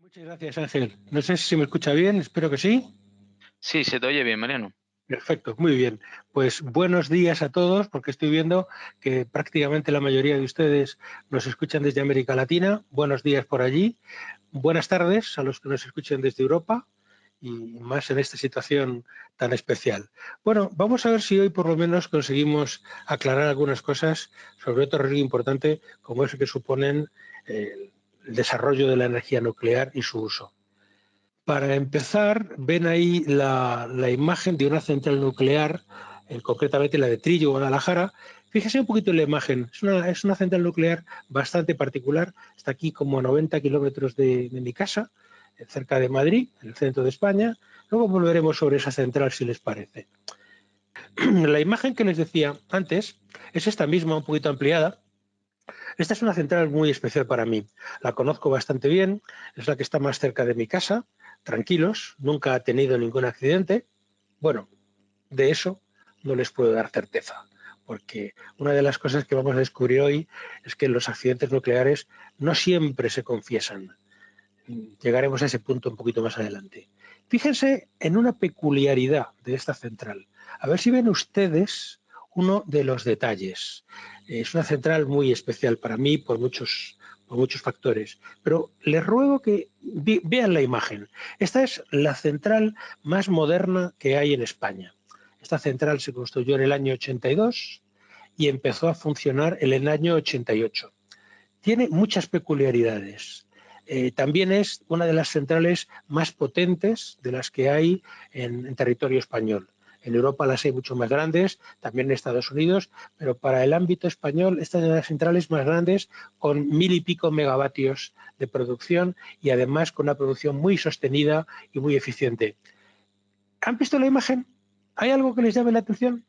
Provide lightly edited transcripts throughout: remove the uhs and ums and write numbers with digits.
Muchas gracias, Ángel. No sé si me escucha bien, espero que sí. Sí, se te oye bien, Mariano. Perfecto, muy bien. Pues buenos días a todos, porque estoy viendo que prácticamente la mayoría de ustedes nos escuchan desde América Latina. Buenos días por allí. Buenas tardes a los que nos escuchen desde Europa y más en esta situación tan especial. Bueno, vamos a ver si hoy por lo menos conseguimos aclarar algunas cosas sobre otro riesgo importante como es el que suponen el desarrollo de la energía nuclear y su uso. Para empezar, ven ahí la imagen de una central nuclear, concretamente la de Trillo, Guadalajara. Fíjese un poquito en la imagen. Es una central nuclear bastante particular. Está aquí como a 90 kilómetros de mi casa, cerca de Madrid, en el centro de España. Luego volveremos sobre esa central, si les parece. La imagen que les decía antes es esta misma, un poquito ampliada. Esta es una central muy especial para mí. La conozco bastante bien, es la que está más cerca de mi casa, tranquilos, nunca ha tenido ningún accidente. Bueno, de eso no les puedo dar certeza, porque una de las cosas que vamos a descubrir hoy es que los accidentes nucleares no siempre se confiesan. Llegaremos a ese punto un poquito más adelante. Fíjense en una peculiaridad de esta central. A ver si ven ustedes uno de los detalles. Es una central muy especial para mí por muchos factores, pero les ruego que vean la imagen. Esta es la central más moderna que hay en España. Esta central se construyó en el año 82 y empezó a funcionar en el año 88. Tiene muchas peculiaridades. También es una de las centrales más potentes de las que hay en territorio español. En Europa las hay mucho más grandes, también en Estados Unidos, pero para el ámbito español esta es de las centrales más grandes, con 1000 y pico megavatios de producción y además con una producción muy sostenida y muy eficiente. ¿Han visto la imagen? ¿Hay algo que les llame la atención?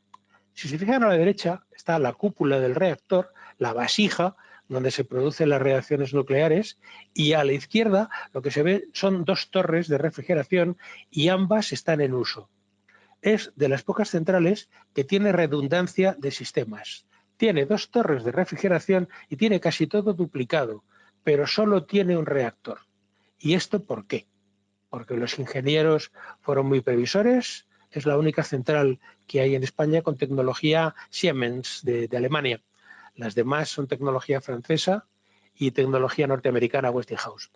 Si se fijan a la derecha está la cúpula del reactor, la vasija donde se producen las reacciones nucleares, y a la izquierda lo que se ve son dos torres de refrigeración y ambas están en uso. Es de las pocas centrales que tiene redundancia de sistemas. Tiene dos torres de refrigeración y tiene casi todo duplicado, pero solo tiene un reactor. ¿Y esto por qué? Porque los ingenieros fueron muy previsores. Es la única central que hay en España con tecnología Siemens de Alemania. Las demás son tecnología francesa y tecnología norteamericana Westinghouse.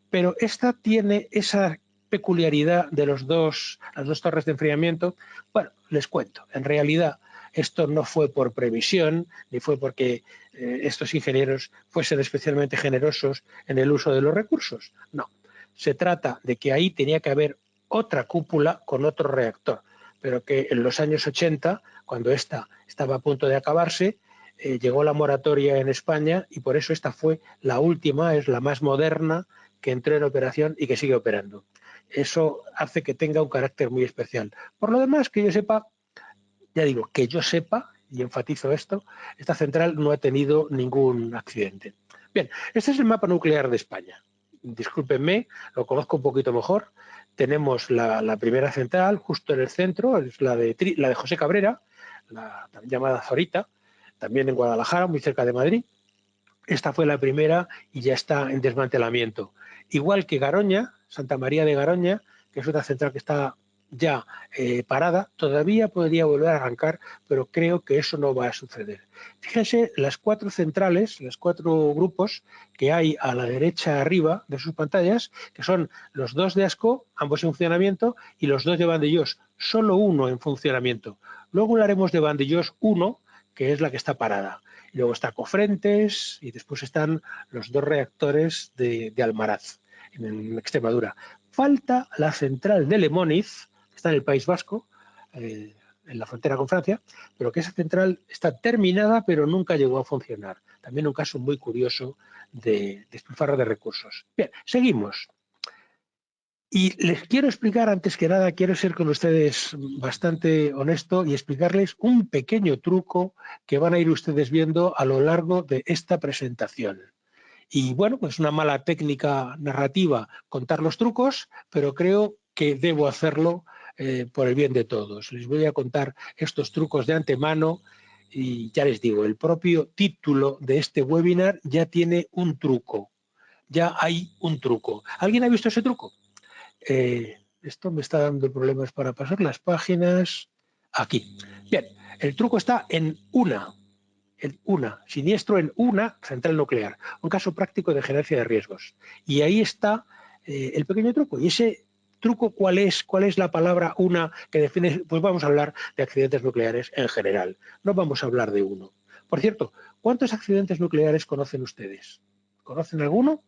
Pero esta tiene esa peculiaridad de las dos torres de enfriamiento. Bueno, les cuento. En realidad, esto no fue por previsión, ni fue porque estos ingenieros fuesen especialmente generosos en el uso de los recursos. No. Se trata de que ahí tenía que haber otra cúpula con otro reactor, pero que en los años 80, cuando esta estaba a punto de acabarse, llegó la moratoria en España y por eso esta fue la última, es la más moderna que entró en operación y que sigue operando. Eso hace que tenga un carácter muy especial. Por lo demás, que yo sepa, ya digo, que yo sepa, y enfatizo esto, esta central no ha tenido ningún accidente. Bien, este es el mapa nuclear de España. Discúlpenme, lo conozco un poquito mejor. Tenemos la primera central justo en el centro, es la de José Cabrera, la llamada Zorita, también en Guadalajara, muy cerca de Madrid. Esta fue la primera y ya está en desmantelamiento. Igual que Garoña, Santa María de Garoña, que es otra central que está ya parada, todavía podría volver a arrancar, pero creo que eso no va a suceder. Fíjense las cuatro centrales, los cuatro grupos que hay a la derecha arriba de sus pantallas, que son los dos de Ascó, ambos en funcionamiento, y los dos de Vandellós, solo uno en funcionamiento. Luego hablaremos de Vandellós 1, que es la que está parada. Y luego está Cofrentes y después están los dos reactores de Almaraz, en Extremadura. Falta la central de Lemóniz, que está en el País Vasco, en la frontera con Francia, pero que esa central está terminada pero nunca llegó a funcionar. También un caso muy curioso de despilfarro de recursos. Bien, seguimos. Y les quiero explicar, antes que nada, quiero ser con ustedes bastante honesto y explicarles un pequeño truco que van a ir ustedes viendo a lo largo de esta presentación. Y bueno, pues una mala técnica narrativa contar los trucos, pero creo que debo hacerlo por el bien de todos. Les voy a contar estos trucos de antemano y ya les digo, el propio título de este webinar ya tiene un truco. ya hay un truco. ¿Alguien ha visto ese truco? Esto me está dando problemas para pasar las páginas. Aquí. Bien, el truco está en siniestro en una central nuclear, un caso práctico de gerencia de riesgos. Y ahí está el pequeño truco. Y ese truco, ¿cuál es? ¿Cuál es la palabra una que define? Pues vamos a hablar de accidentes nucleares en general, no vamos a hablar de uno. Por cierto, ¿cuántos accidentes nucleares conocen ustedes? ¿Conocen alguno?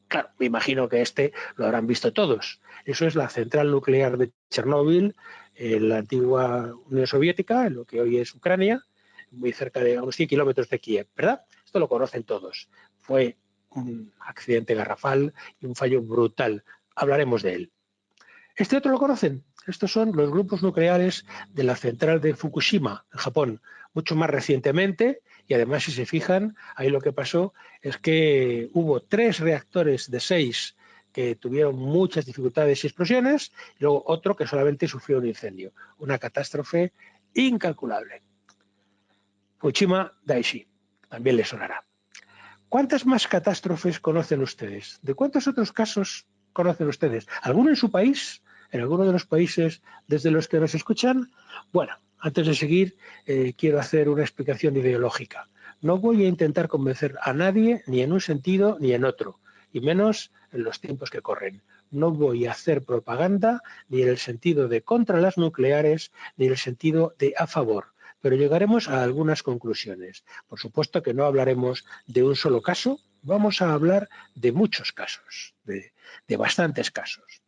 Claro, me imagino que este lo habrán visto todos. Eso es la central nuclear de Chernóbil, en la antigua Unión Soviética, en lo que hoy es Ucrania, muy cerca de unos 100 kilómetros de Kiev, ¿verdad? Esto lo conocen todos. Fue un accidente garrafal y un fallo brutal. Hablaremos de él. Este otro lo conocen. Estos son los grupos nucleares de la central de Fukushima, en Japón, mucho más recientemente, y además, si se fijan, ahí lo que pasó es que hubo 3 reactores de 6 que tuvieron muchas dificultades y explosiones, y luego otro que solamente sufrió un incendio. Una catástrofe incalculable. Fukushima Daiichi, también les sonará. ¿Cuántas más catástrofes conocen ustedes? ¿De cuántos otros casos conocen ustedes? ¿Alguno en su país? ¿En alguno de los países desde los que nos escuchan? Bueno, antes de seguir, quiero hacer una explicación ideológica. No voy a intentar convencer a nadie, ni en un sentido ni en otro, y menos en los tiempos que corren. No voy a hacer propaganda ni en el sentido de contra las nucleares, ni en el sentido de a favor, pero llegaremos a algunas conclusiones. Por supuesto que no hablaremos de un solo caso, vamos a hablar de muchos casos, de bastantes casos.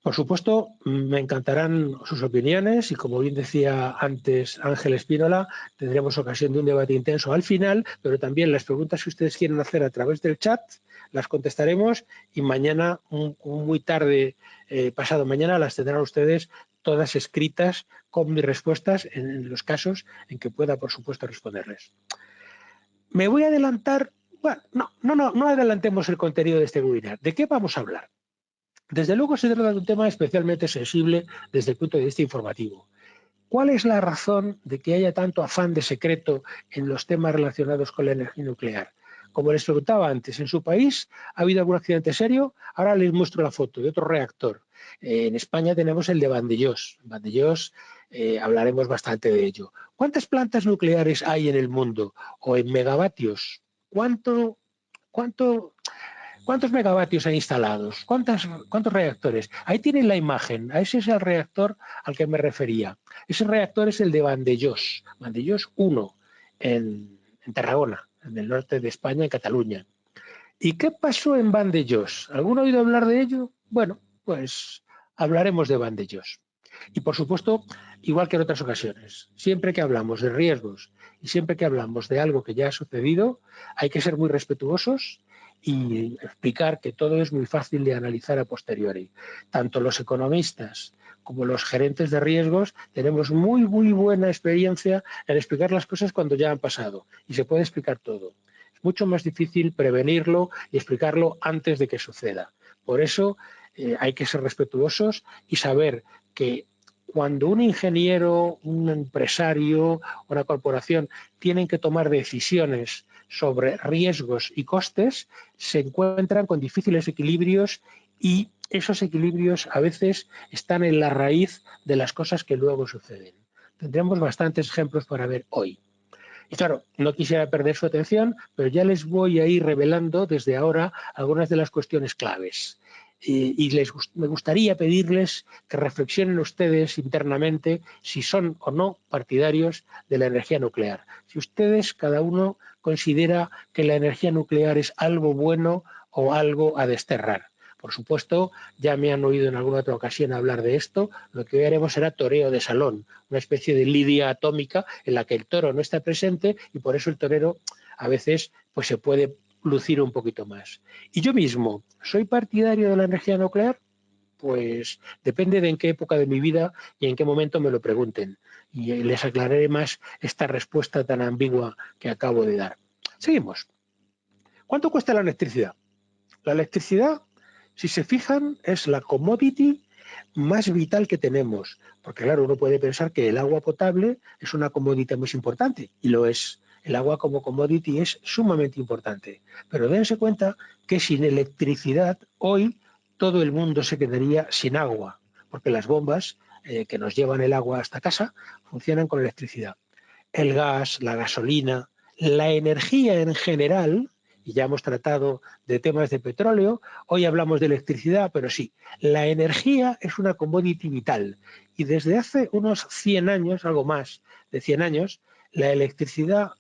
Por supuesto, me encantarán sus opiniones y, como bien decía antes Ángel Espínola, tendremos ocasión de un debate intenso al final, pero también las preguntas que ustedes quieran hacer a través del chat las contestaremos y mañana, muy tarde, pasado mañana, las tendrán ustedes todas escritas con mis respuestas en los casos en que pueda, por supuesto, responderles. Me voy a adelantar. Bueno, no adelantemos el contenido de este webinar. ¿De qué vamos a hablar? Desde luego se trata de un tema especialmente sensible desde el punto de vista informativo. ¿Cuál es la razón de que haya tanto afán de secreto en los temas relacionados con la energía nuclear? Como les preguntaba antes, ¿en su país ha habido algún accidente serio? Ahora les muestro la foto de otro reactor. En España tenemos el de Vandellós. Vandellós, hablaremos bastante de ello. ¿Cuántas plantas nucleares hay en el mundo? ¿O en megavatios? ¿Cuántos megavatios hay instalados? ¿Cuántos reactores? Ahí tienen la imagen. Ese es el reactor al que me refería. Ese reactor es el de Vandellós, Vandellós 1, en Tarragona, en el norte de España, en Cataluña. ¿Y qué pasó en Vandellós? ¿Alguno ha oído hablar de ello? Bueno, pues hablaremos de Vandellós. Y, por supuesto, igual que en otras ocasiones, siempre que hablamos de riesgos y siempre que hablamos de algo que ya ha sucedido, hay que ser muy respetuosos y explicar que todo es muy fácil de analizar a posteriori. Tanto los economistas como los gerentes de riesgos tenemos muy buena experiencia en explicar las cosas cuando ya han pasado y se puede explicar todo. Es mucho más difícil prevenirlo y explicarlo antes de que suceda. Por eso hay que ser respetuosos y saber que cuando un ingeniero, un empresario, una corporación tienen que tomar decisiones sobre riesgos y costes, se encuentran con difíciles equilibrios y esos equilibrios a veces están en la raíz de las cosas que luego suceden. Tendremos bastantes ejemplos para ver hoy. Y claro, no quisiera perder su atención, pero ya les voy a ir revelando desde ahora algunas de las cuestiones claves. Me gustaría pedirles que reflexionen ustedes internamente si son o no partidarios de la energía nuclear. Si ustedes, cada uno, considera que la energía nuclear es algo bueno o algo a desterrar. Por supuesto, ya me han oído en alguna otra ocasión hablar de esto. Lo que hoy haremos será toreo de salón, una especie de lidia atómica en la que el toro no está presente y por eso el torero a veces pues, se puede lucir un poquito más. ¿Y yo mismo soy partidario de la energía nuclear? Pues depende de en qué época de mi vida y en qué momento me lo pregunten. Y les aclararé más esta respuesta tan ambigua que acabo de dar. Seguimos. ¿Cuánto cuesta la electricidad? La electricidad, si se fijan, es la commodity más vital que tenemos. Porque claro, uno puede pensar que el agua potable es una commodity muy importante, y lo es. el agua como commodity es sumamente importante. Pero dense cuenta que sin electricidad hoy todo el mundo se quedaría sin agua, porque las bombas que nos llevan el agua hasta casa funcionan con electricidad. El gas, la gasolina, la energía en general, y ya hemos tratado de temas de petróleo, hoy hablamos de electricidad, pero sí, la energía es una commodity vital y desde hace unos 100 años, algo más de 100 años, la electricidad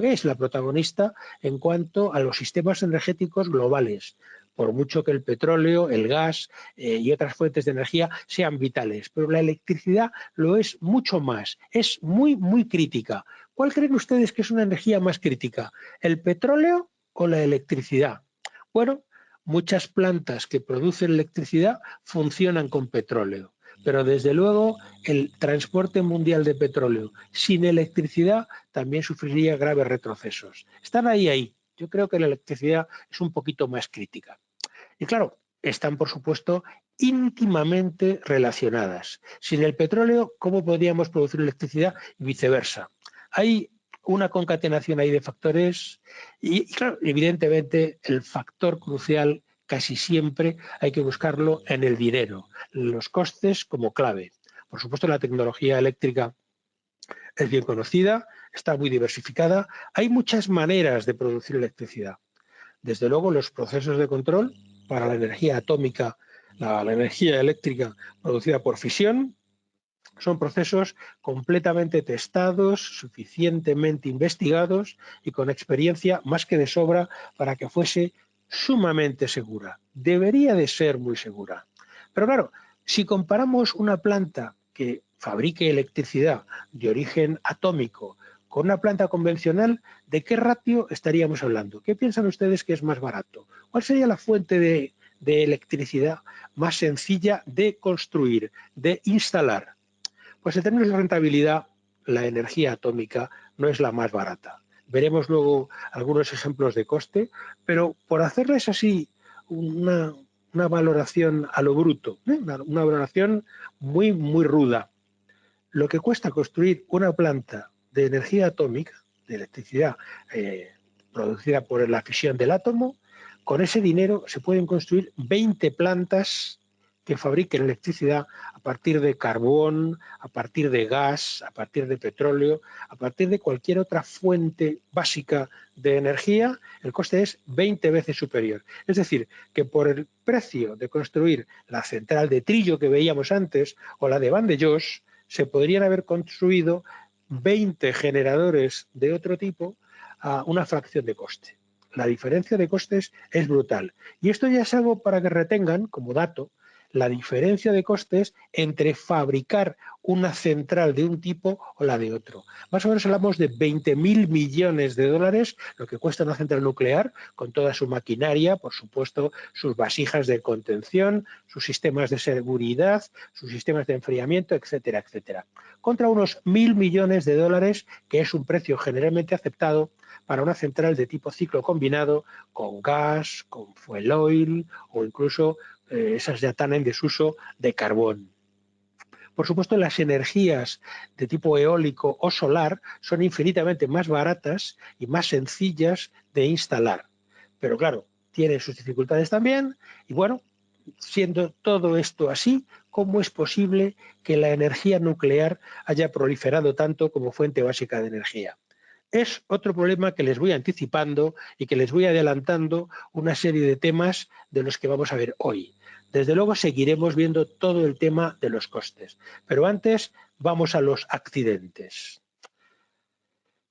es la protagonista en cuanto a los sistemas energéticos globales, por mucho que el petróleo, el gas y otras fuentes de energía sean vitales, pero la electricidad lo es mucho más, es muy, muy crítica. ¿Cuál creen ustedes que es una energía más crítica? ¿El petróleo o la electricidad? Bueno, muchas plantas que producen electricidad funcionan con petróleo, pero desde luego el transporte mundial de petróleo sin electricidad también sufriría graves retrocesos. Están ahí. Yo creo que la electricidad es un poquito más crítica. Y claro, están, por supuesto, íntimamente relacionadas. Sin el petróleo, ¿cómo podríamos producir electricidad? Y viceversa. Hay una concatenación ahí de factores y claro, evidentemente, el factor crucial casi siempre hay que buscarlo en el dinero, los costes como clave. Por supuesto, la tecnología eléctrica es bien conocida, está muy diversificada. Hay muchas maneras de producir electricidad. Desde luego, los procesos de control para la energía atómica, la energía eléctrica producida por fisión, son procesos completamente testados, suficientemente investigados y con experiencia más que de sobra para que fuese sumamente segura. Debería de ser muy segura. Pero claro, si comparamos una planta que fabrique electricidad de origen atómico con una planta convencional, ¿de qué ratio estaríamos hablando? ¿Qué piensan ustedes que es más barato? ¿Cuál sería la fuente de electricidad más sencilla de construir, de instalar? Pues en términos de rentabilidad, la energía atómica no es la más barata. Veremos luego algunos ejemplos de coste, pero por hacerles así una valoración a lo bruto, una valoración muy, muy ruda, lo que cuesta construir una planta de energía atómica, de electricidad producida por la fisión del átomo, con ese dinero se pueden construir 20 plantas que fabriquen electricidad a partir de carbón, a partir de gas, a partir de petróleo, a partir de cualquier otra fuente básica de energía, el coste es 20 veces superior. Es decir, que por el precio de construir la central de Trillo que veíamos antes o la de Vandellós, se podrían haber construido 20 generadores de otro tipo a una fracción de coste. La diferencia de costes es brutal. Y esto ya es algo para que retengan, como dato, la diferencia de costes entre fabricar una central de un tipo o la de otro. Más o menos hablamos de 20.000 millones de dólares, lo que cuesta una central nuclear, con toda su maquinaria, por supuesto, sus vasijas de contención, sus sistemas de seguridad, sus sistemas de enfriamiento, etcétera, etcétera. Contra unos 1.000 millones de dólares, que es un precio generalmente aceptado para una central de tipo ciclo combinado con gas, con fuel oil o incluso esas ya tan en desuso de carbón. Por supuesto, las energías de tipo eólico o solar son infinitamente más baratas y más sencillas de instalar. Pero claro, tienen sus dificultades también y bueno, siendo todo esto así, ¿cómo es posible que la energía nuclear haya proliferado tanto como fuente básica de energía? Es otro problema que les voy anticipando y que les voy adelantando una serie de temas de los que vamos a ver hoy. Desde luego seguiremos viendo todo el tema de los costes, pero antes vamos a los accidentes.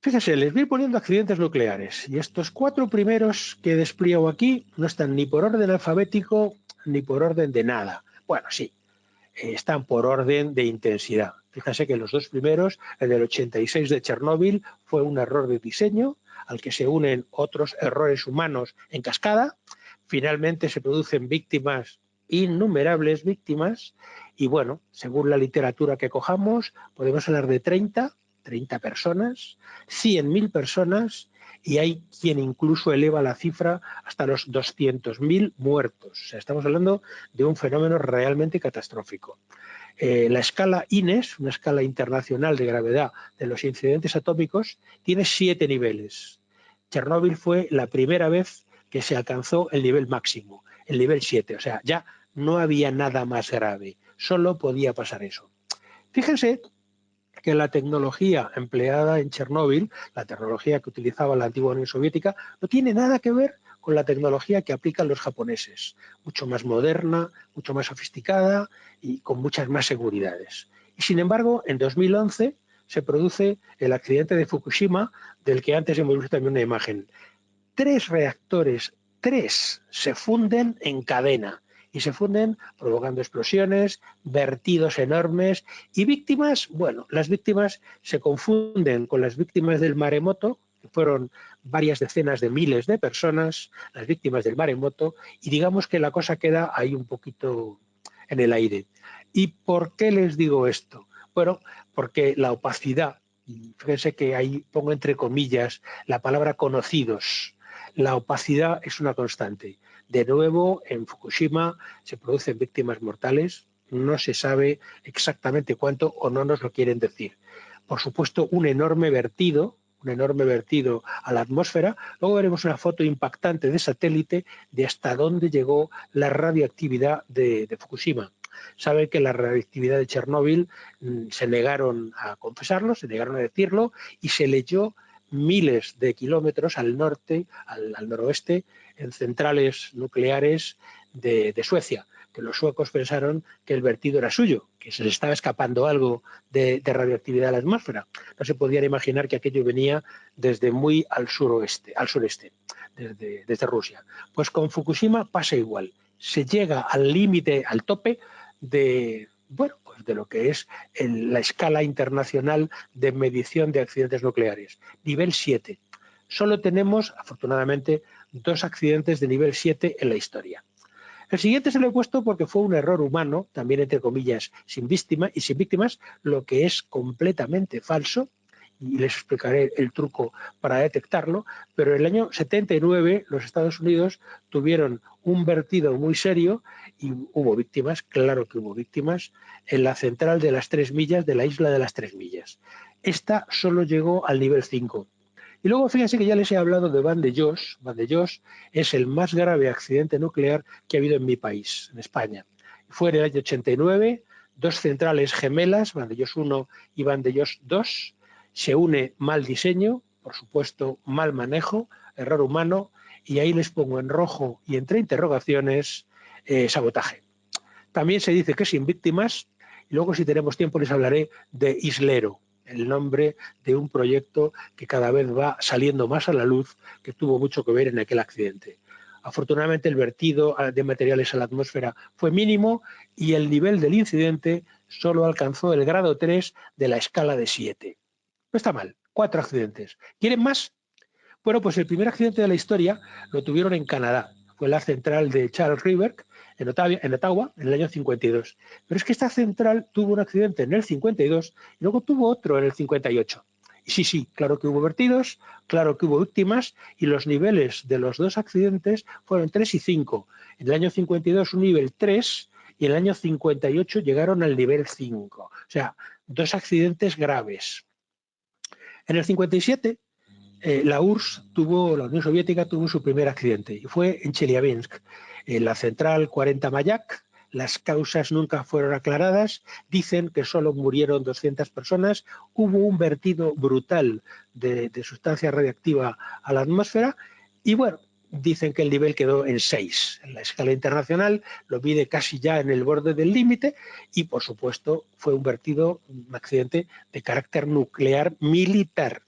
Fíjense, les voy poniendo accidentes nucleares y estos 4 primeros que despliego aquí no están ni por orden alfabético ni por orden de nada. Bueno, sí, están por orden de intensidad. Fíjense que los 2 primeros, el del 86 de Chernóbil, fue un error de diseño al que se unen otros errores humanos en cascada. Finalmente se producen víctimas, innumerables víctimas, y bueno, según la literatura que cojamos, podemos hablar de 30 personas, 100.000 personas, y hay quien incluso eleva la cifra hasta los 200.000 muertos. O sea, estamos hablando de un fenómeno realmente catastrófico. La escala INES, una escala internacional de gravedad de los incidentes atómicos, tiene 7 niveles. Chernóbil fue la primera vez que se alcanzó el nivel máximo, el nivel 7, o sea, ya no había nada más grave, solo podía pasar eso. Fíjense que la tecnología empleada en Chernóbil, la tecnología que utilizaba la antigua Unión Soviética, no tiene nada que ver con la tecnología que aplican los japoneses, mucho más moderna, mucho más sofisticada y con muchas más seguridades. Y sin embargo, en 2011 se produce el accidente de Fukushima, del que antes hemos visto también una imagen. 3 reactores, 3 se funden en cadena y se funden provocando explosiones, vertidos enormes y víctimas. Bueno, las víctimas se confunden con las víctimas del maremoto, que fueron varias decenas de miles de personas, las víctimas del maremoto, y digamos que la cosa queda ahí un poquito en el aire. ¿Y por qué les digo esto? Bueno, porque la opacidad, y fíjense que ahí pongo entre comillas la palabra conocidos, la opacidad es una constante. De nuevo, en Fukushima se producen víctimas mortales, no se sabe exactamente cuánto o no nos lo quieren decir. Por supuesto, un enorme vertido a la atmósfera. Luego veremos una foto impactante de satélite de hasta dónde llegó la radioactividad de Fukushima. Saben que la radioactividad de Chernóbil se negaron a confesarlo, se negaron a decirlo y se leyó miles de kilómetros al norte, al noroeste, en centrales nucleares de Suecia, que los suecos pensaron que el vertido era suyo, que se les estaba escapando algo de radioactividad a la atmósfera. No se podían imaginar que aquello venía desde muy al sureste, desde Rusia. Pues con Fukushima pasa igual. Se llega al límite, al tope de, bueno, pues de lo que es la escala internacional de medición de accidentes nucleares, nivel 7. Solo tenemos, afortunadamente, 2 accidentes de nivel 7 en la historia. El siguiente se lo he puesto porque fue un error humano, también entre comillas, sin víctimas, lo que es completamente falso, y les explicaré el truco para detectarlo, pero en el año 79 los Estados Unidos tuvieron un vertido muy serio y hubo víctimas, claro que hubo víctimas, en la central de las 3 millas, de la isla de las 3 millas. Esta solo llegó al nivel 5. Y luego fíjense que ya les he hablado de Vandellós. Vandellós es el más grave accidente nuclear que ha habido en mi país, en España. Fue en el año 89, 2 centrales gemelas, Vandellós 1 y Vandellós 2, se une mal diseño, por supuesto mal manejo, error humano, y ahí les pongo en rojo y entre interrogaciones sabotaje. También se dice que sin víctimas, y luego si tenemos tiempo les hablaré de Islero, el nombre de un proyecto que cada vez va saliendo más a la luz, que tuvo mucho que ver en aquel accidente. Afortunadamente el vertido de materiales a la atmósfera fue mínimo y el nivel del incidente solo alcanzó el grado 3 de la escala de 7. No está mal, 4 accidentes. ¿Quieren más? Bueno, pues el primer accidente de la historia lo tuvieron en Canadá. Fue la central de Charles River, en Ottawa, en el año 52. Pero es que esta central tuvo un accidente en el 52 y luego tuvo otro en el 58. Y sí, claro que hubo vertidos, claro que hubo víctimas y los niveles de los 2 accidentes fueron 3 y 5. En el año 52 un nivel 3 y en el año 58 llegaron al nivel 5. O sea, 2 accidentes graves. En el 57 la Unión Soviética tuvo su primer accidente y fue en Chelyabinsk, en la central 40 Mayak. Las causas nunca fueron aclaradas, dicen que solo murieron 200 personas, hubo un vertido brutal de sustancia radiactiva a la atmósfera y bueno, dicen que el nivel quedó en 6. En la escala internacional lo mide casi ya en el borde del límite y por supuesto fue un accidente de carácter nuclear militar.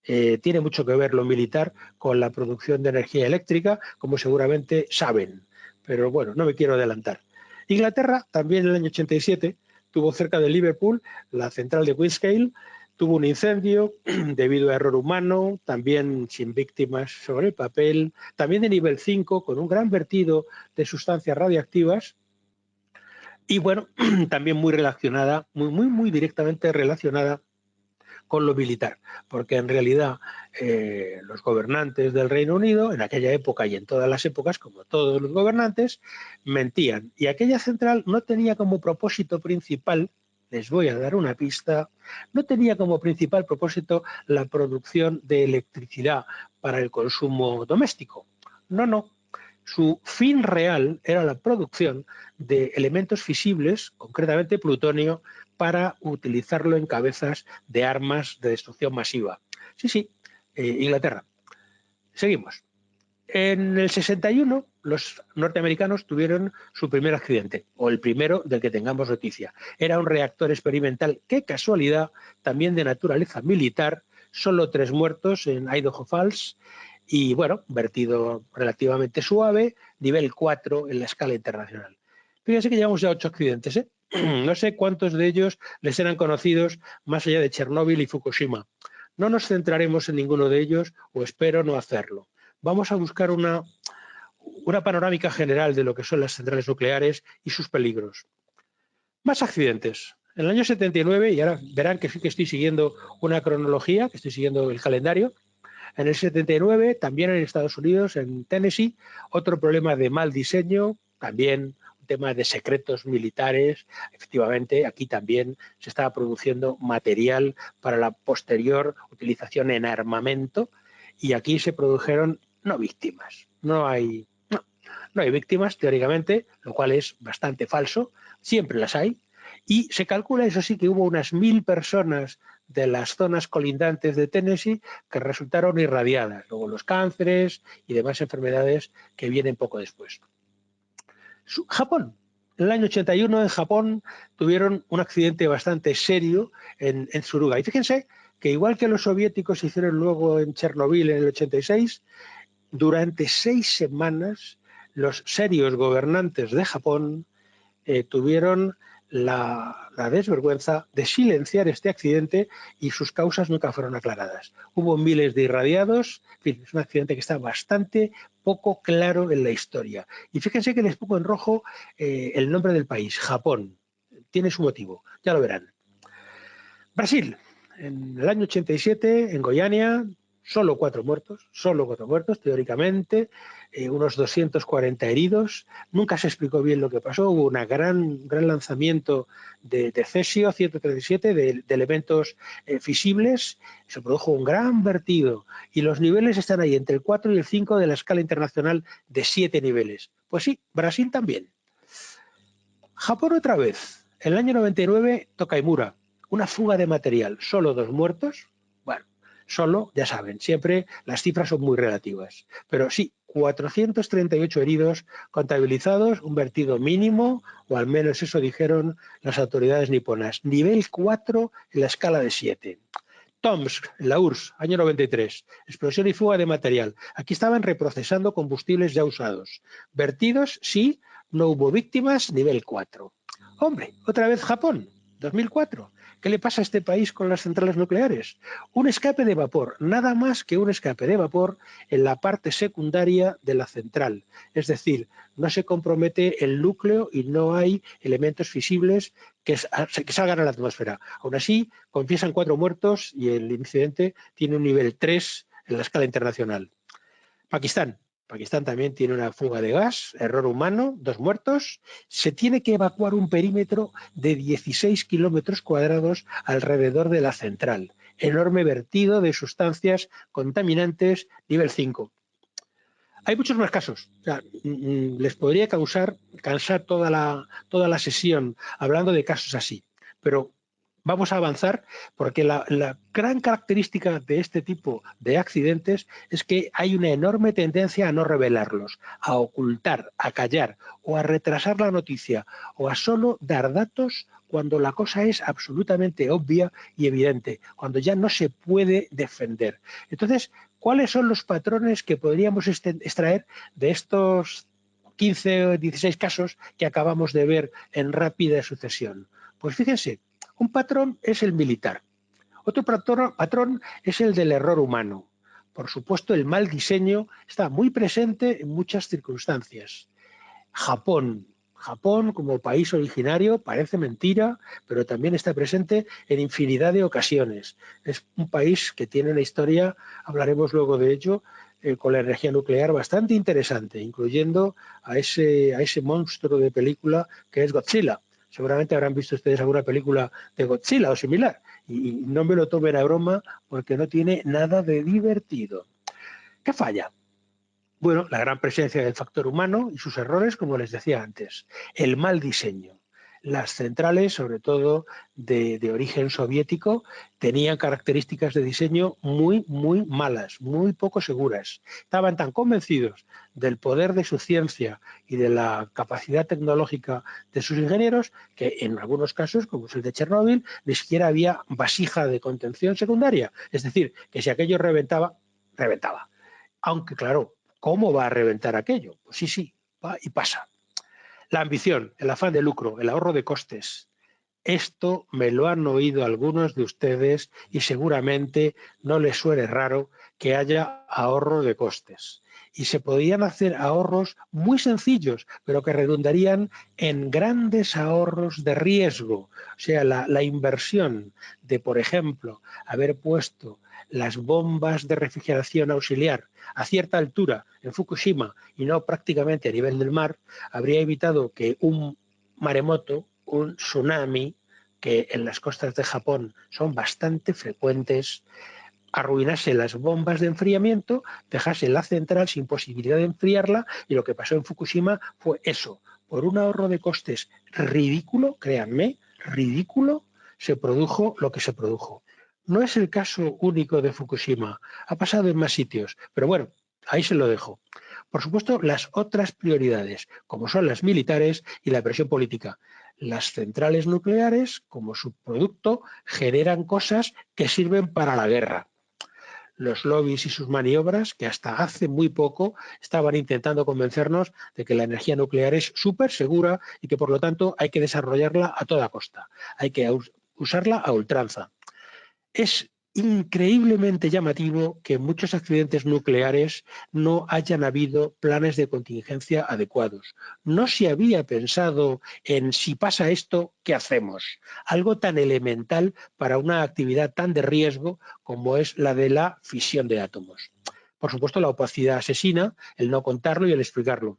Tiene mucho que ver lo militar con la producción de energía eléctrica, como seguramente saben. Pero bueno, no me quiero adelantar. Inglaterra, también en el año 87, tuvo cerca de Liverpool la central de Windscale, tuvo un incendio debido a error humano, también sin víctimas sobre el papel, también de nivel 5, con un gran vertido de sustancias radiactivas. Y bueno, también muy relacionada, muy directamente relacionada con lo militar, porque en realidad los gobernantes del Reino Unido, en aquella época y en todas las épocas, como todos los gobernantes, mentían. Y aquella central no tenía como propósito principal, les voy a dar una pista, no tenía como principal propósito la producción de electricidad para el consumo doméstico. No, no. Su fin real era la producción de elementos fisibles, concretamente plutonio, para utilizarlo en cabezas de armas de destrucción masiva. Sí, sí, Inglaterra. Seguimos. En el 61 los norteamericanos tuvieron su primer accidente, o el primero del que tengamos noticia. Era un reactor experimental, qué casualidad, también de naturaleza militar, solo 3 muertos en Idaho Falls y, bueno, vertido relativamente suave, nivel 4 en la escala internacional. Fíjense que llevamos ya 8 accidentes, ¿eh? No sé cuántos de ellos les eran conocidos más allá de Chernóbil y Fukushima. No nos centraremos en ninguno de ellos, o espero no hacerlo. Vamos a buscar una panorámica general de lo que son las centrales nucleares y sus peligros. Más accidentes. En el año 79, y ahora verán que sí que estoy siguiendo una cronología, que estoy siguiendo el calendario, en el 79, también en Estados Unidos, en Tennessee, otro problema de mal diseño, también un tema de secretos militares. Efectivamente, aquí también se estaba produciendo material para la posterior utilización en armamento y aquí se produjeron no víctimas. No hay víctimas, teóricamente, lo cual es bastante falso. Siempre las hay. Y se calcula, eso sí, que hubo unas 1000 personas de las zonas colindantes de Tennessee que resultaron irradiadas. Luego los cánceres y demás enfermedades que vienen poco después. Japón. En el año 81 en Japón tuvieron un accidente bastante serio en Suruga. Y fíjense que igual que los soviéticos hicieron luego en Chernobyl en el 86, durante 6 semanas los serios gobernantes de Japón tuvieron la desvergüenza de silenciar este accidente y sus causas nunca fueron aclaradas. Hubo miles de irradiados, en fin, es un accidente que está bastante poco claro en la historia. Y fíjense que les pongo en rojo el nombre del país, Japón. Tiene su motivo, ya lo verán. Brasil, en el año 87, en Goiânia, solo 4 muertos teóricamente, unos 240 heridos. Nunca se explicó bien lo que pasó. Hubo un gran lanzamiento de cesio 137, de elementos fisibles. Se produjo un gran vertido y los niveles están ahí entre el 4 y el 5 de la escala internacional de 7 niveles. Pues sí, Brasil también. Japón otra vez. En el año 99, Tokaimura. Una fuga de material, solo 2 muertos. Bueno, solo, ya saben, siempre las cifras son muy relativas. Pero sí, 438 heridos contabilizados, un vertido mínimo, o al menos eso dijeron las autoridades niponas. Nivel 4 en la escala de 7. Tomsk, en la URSS, año 93. Explosión y fuga de material. Aquí estaban reprocesando combustibles ya usados. Vertidos, sí, no hubo víctimas, nivel 4. Hombre, otra vez Japón, 2004. ¿Qué le pasa a este país con las centrales nucleares? Un escape de vapor, nada más que un escape de vapor en la parte secundaria de la central. Es decir, no se compromete el núcleo y no hay elementos fisibles que salgan a la atmósfera. Aún así, confiesan 4 muertos y el incidente tiene un nivel 3 en la escala internacional. Pakistán. Pakistán también tiene una fuga de gas, error humano, 2 muertos. Se tiene que evacuar un perímetro de 16 kilómetros cuadrados alrededor de la central. Enorme vertido de sustancias contaminantes nivel 5. Hay muchos más casos. O sea, les podría cansar toda la sesión hablando de casos así. Pero vamos a avanzar porque la gran característica de este tipo de accidentes es que hay una enorme tendencia a no revelarlos, a ocultar, a callar o a retrasar la noticia o a solo dar datos cuando la cosa es absolutamente obvia y evidente, cuando ya no se puede defender. Entonces, ¿cuáles son los patrones que podríamos extraer de estos 15 o 16 casos que acabamos de ver en rápida sucesión? Pues fíjense, un patrón es el militar, otro patrón es el del error humano. Por supuesto, el mal diseño está muy presente en muchas circunstancias. Japón Japón como país originario parece mentira, pero también está presente en infinidad de ocasiones. Es un país que tiene una historia, hablaremos luego de ello, con la energía nuclear bastante interesante, incluyendo a ese monstruo de película que es Godzilla. Seguramente habrán visto ustedes alguna película de Godzilla o similar, y no me lo tomen a broma porque no tiene nada de divertido. ¿Qué falla? Bueno, la gran presencia del factor humano y sus errores, como les decía antes. El mal diseño. Las centrales, sobre todo de origen soviético, tenían características de diseño muy malas, muy poco seguras. Estaban tan convencidos del poder de su ciencia y de la capacidad tecnológica de sus ingenieros que en algunos casos, como es el de Chernóbil, ni siquiera había vasija de contención secundaria. Es decir, que si aquello reventaba, reventaba. Aunque, claro, ¿cómo va a reventar aquello? Pues sí, va y pasa. La ambición, el afán de lucro, el ahorro de costes. Esto me lo han oído algunos de ustedes y seguramente no les suene raro que haya ahorro de costes. Y se podrían hacer ahorros muy sencillos, pero que redundarían en grandes ahorros de riesgo. O sea, la inversión de, por ejemplo, haber puesto las bombas de refrigeración auxiliar a cierta altura en Fukushima y no prácticamente a nivel del mar, habría evitado que un maremoto, un tsunami, que en las costas de Japón son bastante frecuentes, arruinase las bombas de enfriamiento, dejase la central sin posibilidad de enfriarla, y lo que pasó en Fukushima fue eso. Por un ahorro de costes ridículo, créanme, ridículo, se produjo lo que se produjo. No es el caso único de Fukushima, ha pasado en más sitios, pero bueno, ahí se lo dejo. Por supuesto, las otras prioridades, como son las militares y la presión política. Las centrales nucleares, como subproducto, generan cosas que sirven para la guerra. Los lobbies y sus maniobras, que hasta hace muy poco estaban intentando convencernos de que la energía nuclear es súper segura y que por lo tanto hay que desarrollarla a toda costa, hay que usarla a ultranza. Es increíblemente llamativo que en muchos accidentes nucleares no hayan habido planes de contingencia adecuados. No se había pensado en si pasa esto, ¿qué hacemos? Algo tan elemental para una actividad tan de riesgo como es la de la fisión de átomos. Por supuesto, la opacidad asesina, el no contarlo y el explicarlo.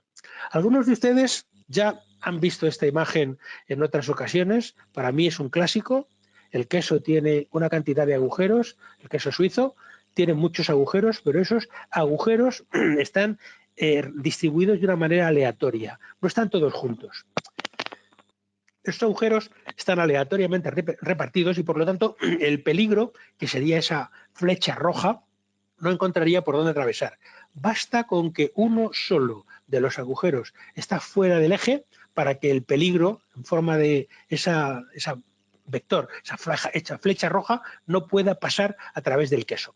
Algunos de ustedes ya han visto esta imagen en otras ocasiones. Para mí es un clásico. El queso tiene una cantidad de agujeros, el queso suizo tiene muchos agujeros, pero esos agujeros están distribuidos de una manera aleatoria, no están todos juntos. Estos agujeros están aleatoriamente repartidos y por lo tanto el peligro, que sería esa flecha roja, no encontraría por dónde atravesar. Basta con que uno solo de los agujeros está fuera del eje para que el peligro, en forma de esa vector, esa flecha roja, no pueda pasar a través del queso.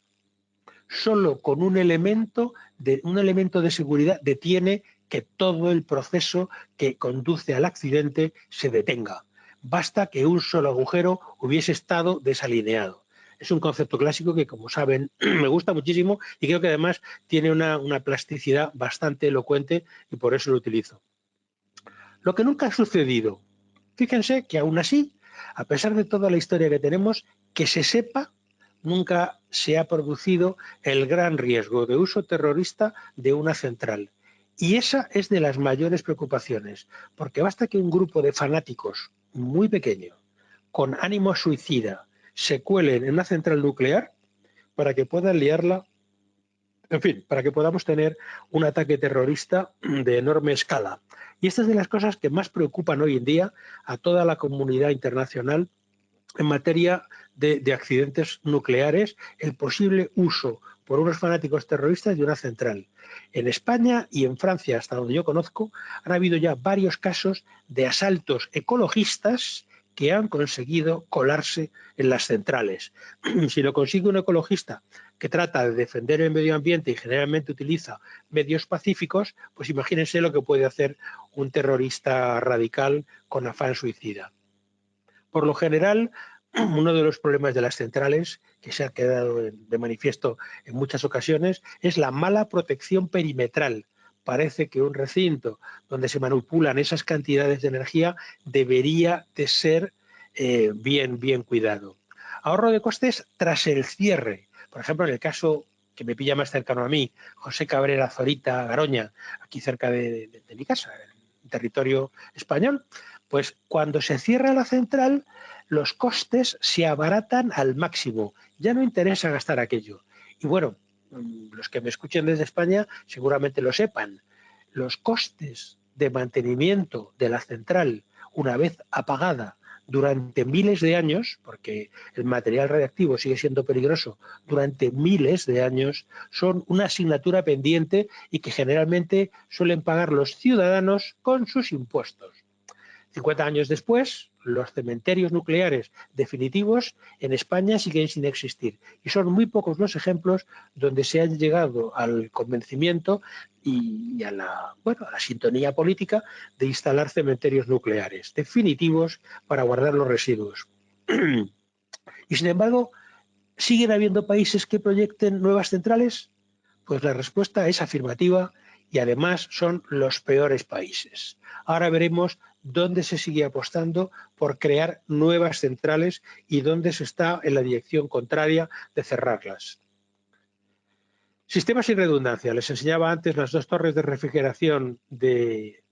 Solo con un elemento de seguridad detiene que todo el proceso que conduce al accidente se detenga. Basta que un solo agujero hubiese estado desalineado. Es un concepto clásico que, como saben, me gusta muchísimo y creo que además tiene una plasticidad bastante elocuente y por eso lo utilizo. Lo que nunca ha sucedido, fíjense que aún así, a pesar de toda la historia que tenemos, que se sepa, nunca se ha producido el gran riesgo de uso terrorista de una central. Y esa es de las mayores preocupaciones, porque basta que un grupo de fanáticos muy pequeño, con ánimo suicida, se cuelen en una central nuclear para que puedan liarla, en fin, para que podamos tener un ataque terrorista de enorme escala. Y esta es de las cosas que más preocupan hoy en día a toda la comunidad internacional en materia de accidentes nucleares, el posible uso por unos fanáticos terroristas de una central. En España y en Francia, hasta donde yo conozco, han habido ya varios casos de asaltos ecologistas que han conseguido colarse en las centrales. Si lo consigue un ecologista que trata de defender el medio ambiente y generalmente utiliza medios pacíficos, pues imagínense lo que puede hacer un terrorista radical con afán suicida. Por lo general, uno de los problemas de las centrales, que se ha quedado de manifiesto en muchas ocasiones, es la mala protección perimetral. parece que un recinto donde se manipulan esas cantidades de energía debería de ser bien cuidado. Ahorro de costes tras el cierre. Por ejemplo, en el caso que me pilla más cercano a mí, José Cabrera Zorita Garoña, aquí cerca de mi casa, en territorio español, pues cuando se cierra la central, los costes se abaratan al máximo. Ya no interesa gastar aquello. Y bueno, los que me escuchen desde España seguramente lo sepan. Los costes de mantenimiento de la central, una vez apagada durante miles de años, porque el material radiactivo sigue siendo peligroso durante miles de años, son una asignatura pendiente y que generalmente suelen pagar los ciudadanos con sus impuestos. 50 años después, los cementerios nucleares definitivos en España siguen sin existir. Y son muy pocos los ejemplos donde se ha llegado al convencimiento y a la sintonía política de instalar cementerios nucleares definitivos para guardar los residuos. Y sin embargo, ¿siguen habiendo países que proyecten nuevas centrales? Pues la respuesta es afirmativa y además son los peores países. Ahora veremos dónde se sigue apostando por crear nuevas centrales y dónde se está en la dirección contraria de cerrarlas. Sistemas sin redundancia. Les enseñaba antes las dos torres de refrigeración de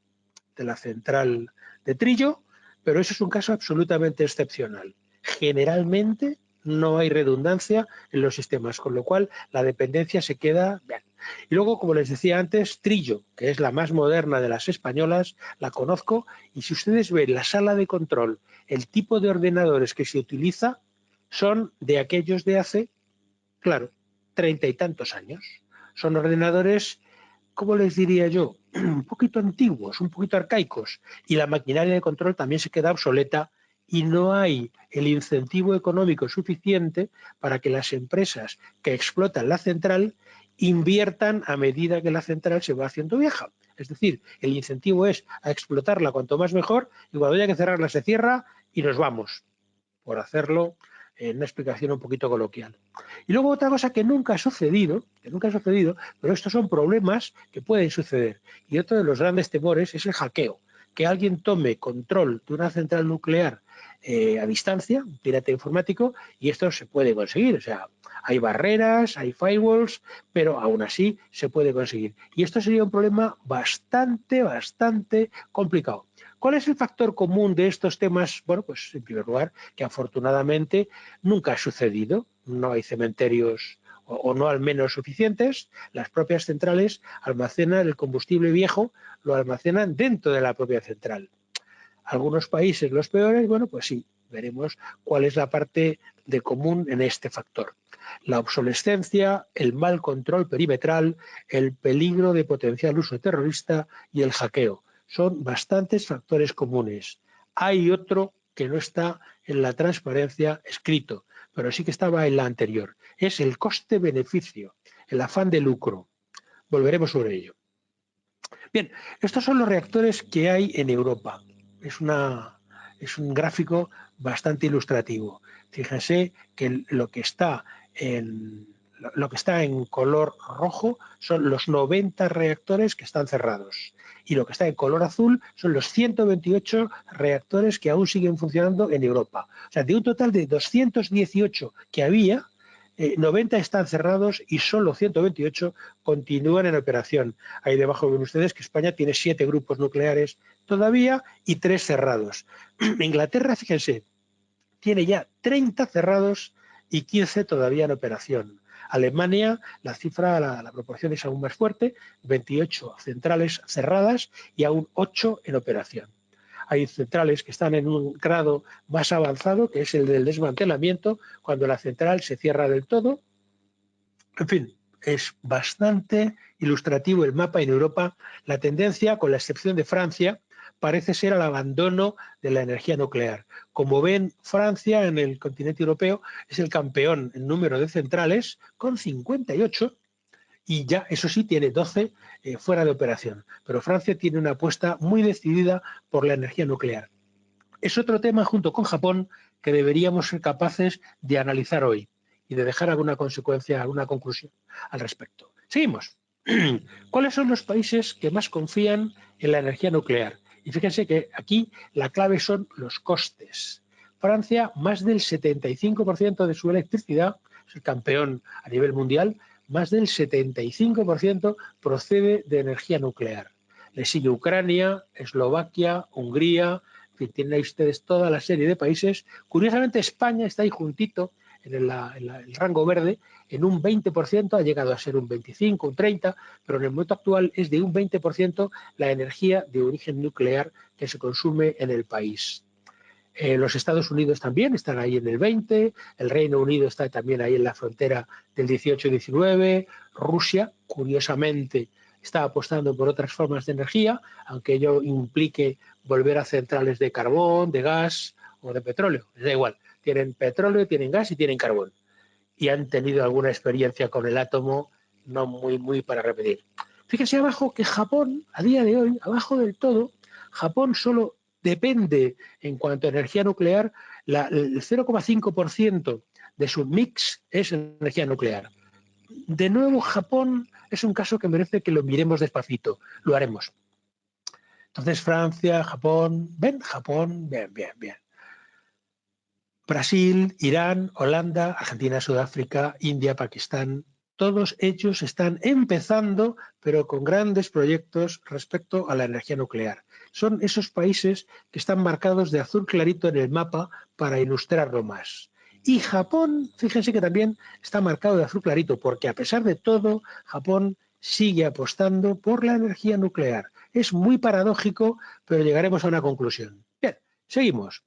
la central de Trillo, pero eso es un caso absolutamente excepcional. Generalmente no hay redundancia en los sistemas, con lo cual la dependencia se queda bien. Y luego, como les decía antes, Trillo, que es la más moderna de las españolas, la conozco, y si ustedes ven la sala de control, el tipo de ordenadores que se utiliza son de aquellos de hace, claro, 30 y tantos años. Son ordenadores, ¿cómo les diría yo? Un poquito antiguos, un poquito arcaicos, y la maquinaria de control también se queda obsoleta y no hay el incentivo económico suficiente para que las empresas que explotan la central inviertan a medida que la central se va haciendo vieja. Es decir, el incentivo es a explotarla cuanto más mejor y cuando haya que cerrarla se cierra y nos vamos, por hacerlo en una explicación un poquito coloquial. Y luego otra cosa que nunca ha sucedido, pero estos son problemas que pueden suceder. Y otro de los grandes temores es el hackeo, que alguien tome control de una central nuclear a distancia, un pirata informático, y esto se puede conseguir. O sea, hay barreras, hay firewalls, pero aún así se puede conseguir. Y esto sería un problema bastante complicado. ¿Cuál es el factor común de estos temas? Bueno, pues en primer lugar, que afortunadamente nunca ha sucedido. No hay cementerios o no al menos suficientes. Las propias centrales almacenan el combustible viejo, lo almacenan dentro de la propia central. Algunos países, los peores, bueno, pues sí, veremos cuál es la parte de común en este factor. La obsolescencia, el mal control perimetral, el peligro de potencial uso terrorista y el hackeo. Son bastantes factores comunes. Hay otro que no está en la transparencia escrito, pero sí que estaba en la anterior. Es el coste-beneficio, el afán de lucro. Volveremos sobre ello. Bien, estos son los reactores que hay en Europa. Es un gráfico bastante ilustrativo. Fíjense que lo que está en color rojo son los 90 reactores que están cerrados. Y lo que está en color azul son los 128 reactores que aún siguen funcionando en Europa. O sea, de un total de 218 que había, 90 están cerrados y solo 128 continúan en operación. Ahí debajo ven ustedes que España tiene 7 grupos nucleares todavía y 3 cerrados. Inglaterra, fíjense, tiene ya 30 cerrados y 15 todavía en operación. Alemania, la cifra, la proporción es aún más fuerte, 28 centrales cerradas y aún 8 en operación. Hay centrales que están en un grado más avanzado, que es el del desmantelamiento, cuando la central se cierra del todo. En fin, es bastante ilustrativo el mapa en Europa. La tendencia, con la excepción de Francia, parece ser al abandono de la energía nuclear. Como ven, Francia en el continente europeo es el campeón en número de centrales, con 58, y ya, eso sí, tiene 12 fuera de operación. Pero Francia tiene una apuesta muy decidida por la energía nuclear. Es otro tema, junto con Japón, que deberíamos ser capaces de analizar hoy y de dejar alguna consecuencia, alguna conclusión al respecto. Seguimos. ¿Cuáles son los países que más confían en la energía nuclear? Y fíjense que aquí la clave son los costes. Francia, más del 75% de su electricidad, es el campeón a nivel mundial, más del 75% procede de energía nuclear. Le sigue Ucrania, Eslovaquia, Hungría, en fin, tienen ahí ustedes toda la serie de países. Curiosamente, España está ahí juntito en el rango verde, en un 20%, ha llegado a ser un 25, un 30, pero en el momento actual es de un 20% la energía de origen nuclear que se consume en el país. Los Estados Unidos también están ahí en el 20, el Reino Unido está también ahí en la frontera del 18-19, Rusia, curiosamente, está apostando por otras formas de energía, aunque ello implique volver a centrales de carbón, de gas o de petróleo, les da igual, tienen petróleo, tienen gas y tienen carbón, y han tenido alguna experiencia con el átomo, no muy para repetir. Fíjense abajo que Japón, a día de hoy, abajo del todo, Japón solo depende, en cuanto a energía nuclear, el 0,5% de su mix es energía nuclear. De nuevo, Japón es un caso que merece que lo miremos despacito. Lo haremos. Entonces, Francia, Japón, ¿ven? Japón, bien. Brasil, Irán, Holanda, Argentina, Sudáfrica, India, Pakistán, todos ellos están empezando, pero con grandes proyectos respecto a la energía nuclear. Son esos países que están marcados de azul clarito en el mapa para ilustrarlo más. Y Japón, fíjense que también está marcado de azul clarito, porque a pesar de todo, Japón sigue apostando por la energía nuclear. Es muy paradójico, pero llegaremos a una conclusión. Bien, seguimos.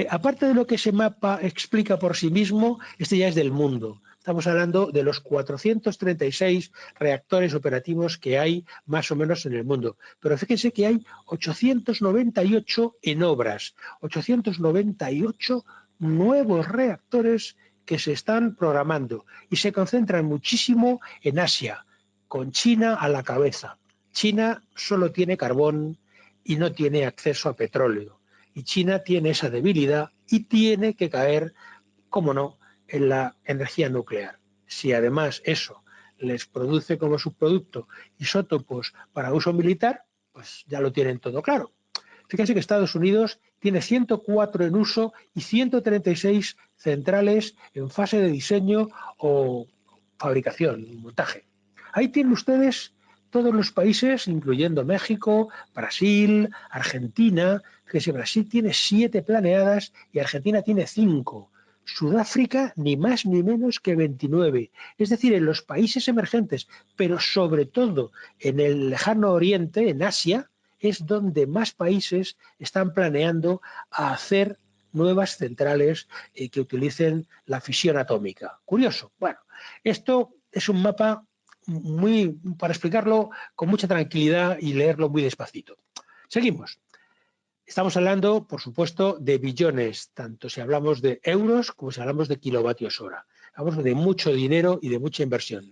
Aparte de lo que ese mapa explica por sí mismo, este ya es del mundo. Estamos hablando de los 436 reactores operativos que hay más o menos en el mundo. Pero fíjense que hay 898 en obras, 898 nuevos reactores que se están programando y se concentran muchísimo en Asia, con China a la cabeza. China solo tiene carbón y no tiene acceso a petróleo. Y China tiene esa debilidad y tiene que caer, cómo no, en la energía nuclear. Si además eso les produce como subproducto isótopos para uso militar, pues ya lo tienen todo claro. Fíjense que Estados Unidos tiene 104 en uso y 136 centrales en fase de diseño o fabricación, montaje. Ahí tienen ustedes todos los países, incluyendo México, Brasil, Argentina. Fíjense, Brasil tiene 7 planeadas y Argentina tiene 5. Sudáfrica ni más ni menos que 29. Es decir, en los países emergentes, pero sobre todo en el lejano oriente, en Asia, es donde más países están planeando hacer nuevas centrales que utilicen la fisión atómica. Curioso. Bueno, esto es un mapa muy, para explicarlo con mucha tranquilidad y leerlo muy despacito. Seguimos. Estamos hablando, por supuesto, de billones, tanto si hablamos de euros como si hablamos de kilovatios hora. Hablamos de mucho dinero y de mucha inversión.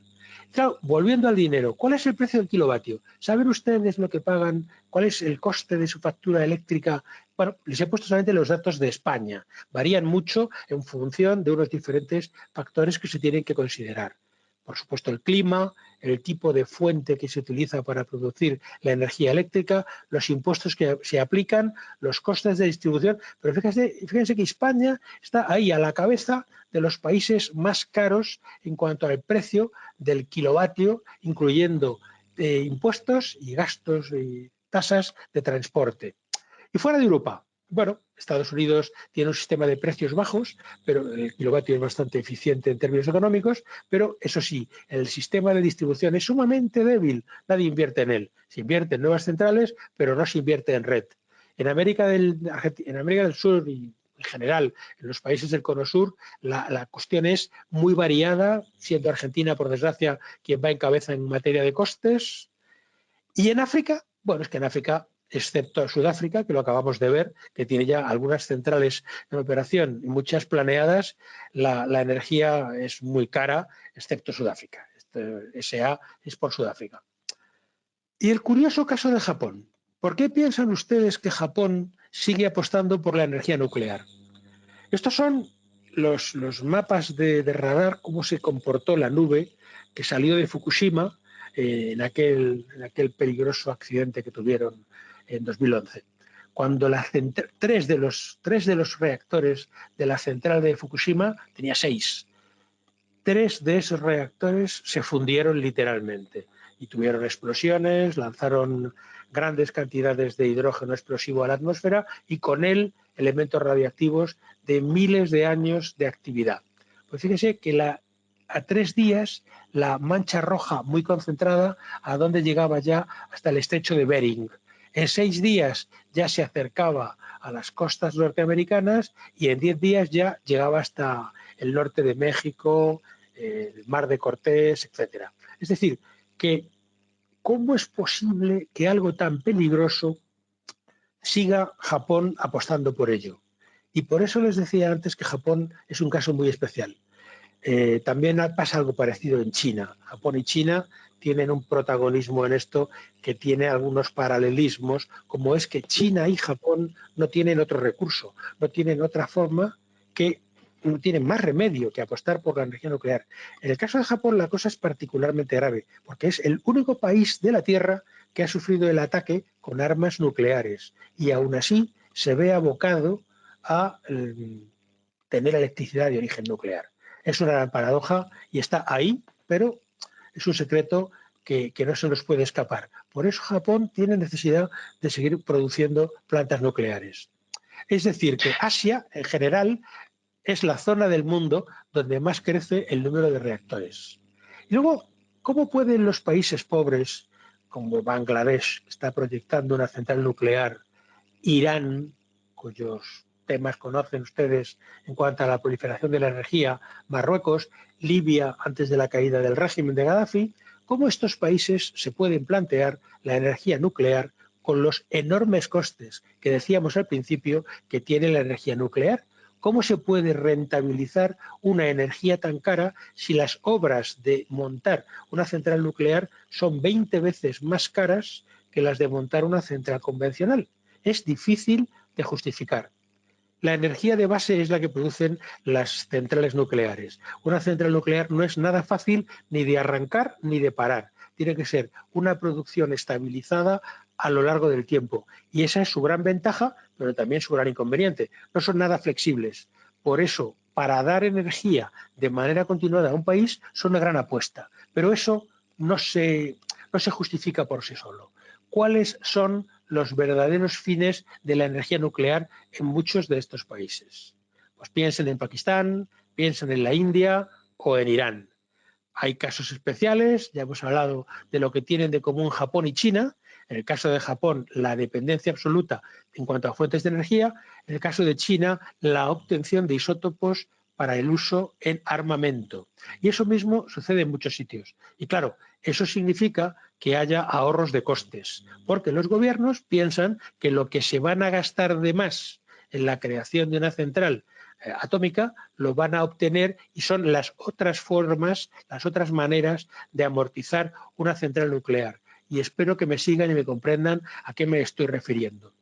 Claro, volviendo al dinero, ¿cuál es el precio del kilovatio? ¿Saben ustedes lo que pagan? ¿Cuál es el coste de su factura eléctrica? Bueno, les he puesto solamente los datos de España. Varían mucho en función de unos diferentes factores que se tienen que considerar. Por supuesto, el clima, el tipo de fuente que se utiliza para producir la energía eléctrica, los impuestos que se aplican, los costes de distribución. Pero fíjense que España está ahí a la cabeza de los países más caros en cuanto al precio del kilovatio, incluyendo impuestos y gastos y tasas de transporte. Y fuera de Europa, bueno, Estados Unidos tiene un sistema de precios bajos, pero el kilovatio es bastante eficiente en términos económicos, pero eso sí, el sistema de distribución es sumamente débil, nadie invierte en él. Se invierte en nuevas centrales, pero no se invierte en red. En América del Sur y en general en los países del Cono Sur, la cuestión es muy variada, siendo Argentina, por desgracia, quien va en cabeza en materia de costes. Y en África, bueno, es que en África, excepto Sudáfrica, que lo acabamos de ver, que tiene ya algunas centrales en operación y muchas planeadas, la energía es muy cara, excepto Sudáfrica. SA es por Sudáfrica. Y el curioso caso de Japón. ¿Por qué piensan ustedes que Japón sigue apostando por la energía nuclear? Estos son los mapas de radar, cómo se comportó la nube que salió de Fukushima en aquel peligroso accidente que tuvieron en 2011. Cuando tres de los reactores de la central de Fukushima, tenía 6, 3 de esos reactores se fundieron literalmente y tuvieron explosiones, lanzaron grandes cantidades de hidrógeno explosivo a la atmósfera y con él elementos radiactivos de miles de años de actividad. Pues fíjese que a 3 días la mancha roja muy concentrada, ¿a dónde llegaba ya? Hasta el estrecho de Bering. En 6 días ya se acercaba a las costas norteamericanas y en 10 días ya llegaba hasta el norte de México, el mar de Cortés, etcétera. Es decir, que ¿cómo es posible que algo tan peligroso siga Japón apostando por ello? Y por eso les decía antes que Japón es un caso muy especial. También pasa algo parecido en China. Japón y China tienen un protagonismo en esto que tiene algunos paralelismos, como es que China y Japón no tienen otro recurso, no tienen otra forma, que no tienen más remedio que apostar por la energía nuclear. En el caso de Japón la cosa es particularmente grave, porque es el único país de la Tierra que ha sufrido el ataque con armas nucleares y aún así se ve abocado a tener electricidad de origen nuclear. Es una gran paradoja y está ahí, pero es un secreto que no se nos puede escapar. Por eso Japón tiene necesidad de seguir produciendo plantas nucleares. Es decir, que Asia, en general, es la zona del mundo donde más crece el número de reactores. Y luego, ¿cómo pueden los países pobres, como Bangladesh, que está proyectando una central nuclear, Irán, cuyos temas conocen ustedes en cuanto a la proliferación de la energía, Marruecos, Libia antes de la caída del régimen de Gaddafi, cómo estos países se pueden plantear la energía nuclear con los enormes costes que decíamos al principio que tiene la energía nuclear? ¿Cómo se puede rentabilizar una energía tan cara si las obras de montar una central nuclear son 20 veces más caras que las de montar una central convencional? Es difícil de justificar. La energía de base es la que producen las centrales nucleares. Una central nuclear no es nada fácil ni de arrancar ni de parar. Tiene que ser una producción estabilizada a lo largo del tiempo. Y esa es su gran ventaja, pero también su gran inconveniente. No son nada flexibles. Por eso, para dar energía de manera continuada a un país, son una gran apuesta. Pero eso no se justifica por sí solo. ¿Cuáles son los verdaderos fines de la energía nuclear en muchos de estos países? Pues piensen en Pakistán, piensen en la India o en Irán. Hay casos especiales, ya hemos hablado de lo que tienen de común Japón y China. En el caso de Japón, la dependencia absoluta en cuanto a fuentes de energía. En el caso de China, la obtención de isótopos para el uso en armamento. Y eso mismo sucede en muchos sitios. Y claro, eso significa que haya ahorros de costes, porque los gobiernos piensan que lo que se van a gastar de más en la creación de una central atómica lo van a obtener y son las otras formas, las otras maneras de amortizar una central nuclear. Y espero que me sigan y me comprendan a qué me estoy refiriendo.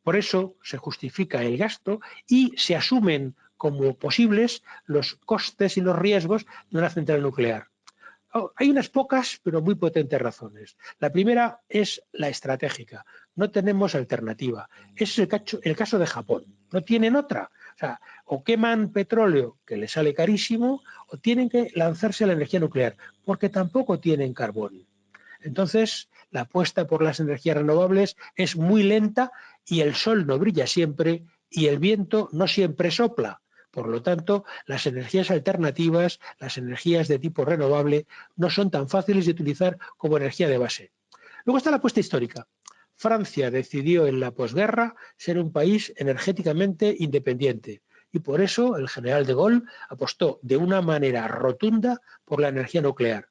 Por eso se justifica el gasto y se asumen como posibles los costes y los riesgos de una central nuclear. Hay unas pocas, pero muy potentes razones. La primera es la estratégica. No tenemos alternativa. Ese es el caso de Japón. No tienen otra. O sea, o queman petróleo, que les sale carísimo, o tienen que lanzarse a la energía nuclear, porque tampoco tienen carbón. Entonces, la apuesta por las energías renovables es muy lenta y el sol no brilla siempre y el viento no siempre sopla. Por lo tanto, las energías alternativas, las energías de tipo renovable, no son tan fáciles de utilizar como energía de base. Luego está la apuesta histórica. Francia decidió en la posguerra ser un país energéticamente independiente y por eso el general de Gaulle apostó de una manera rotunda por la energía nuclear.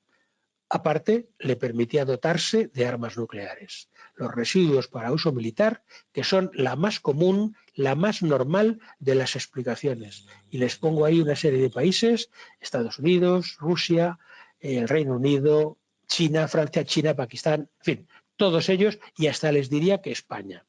Aparte, le permitía dotarse de armas nucleares, los residuos para uso militar, que son la más común, la más normal de las explicaciones. Y les pongo ahí una serie de países: Estados Unidos, Rusia, el Reino Unido, China, Francia, China, Pakistán, en fin, todos ellos, y hasta les diría que España.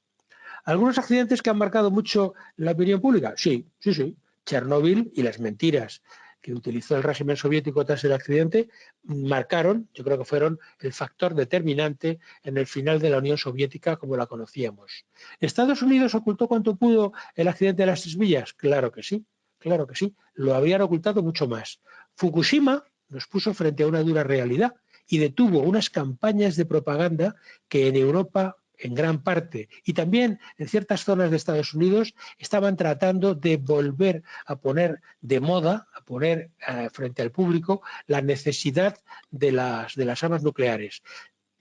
¿Algunos accidentes que han marcado mucho la opinión pública? Sí, sí, sí. Chernóbil y las mentiras que utilizó el régimen soviético tras el accidente marcaron, yo creo que fueron el factor determinante en el final de la Unión Soviética como la conocíamos. ¿Estados Unidos ocultó cuanto pudo el accidente de las Tres Villas? Claro que sí, claro que sí. Lo habrían ocultado mucho más. Fukushima nos puso frente a una dura realidad y detuvo unas campañas de propaganda que en Europa, en gran parte, y también en ciertas zonas de Estados Unidos, estaban tratando de volver a poner de moda, a poner frente al público la necesidad de las armas nucleares.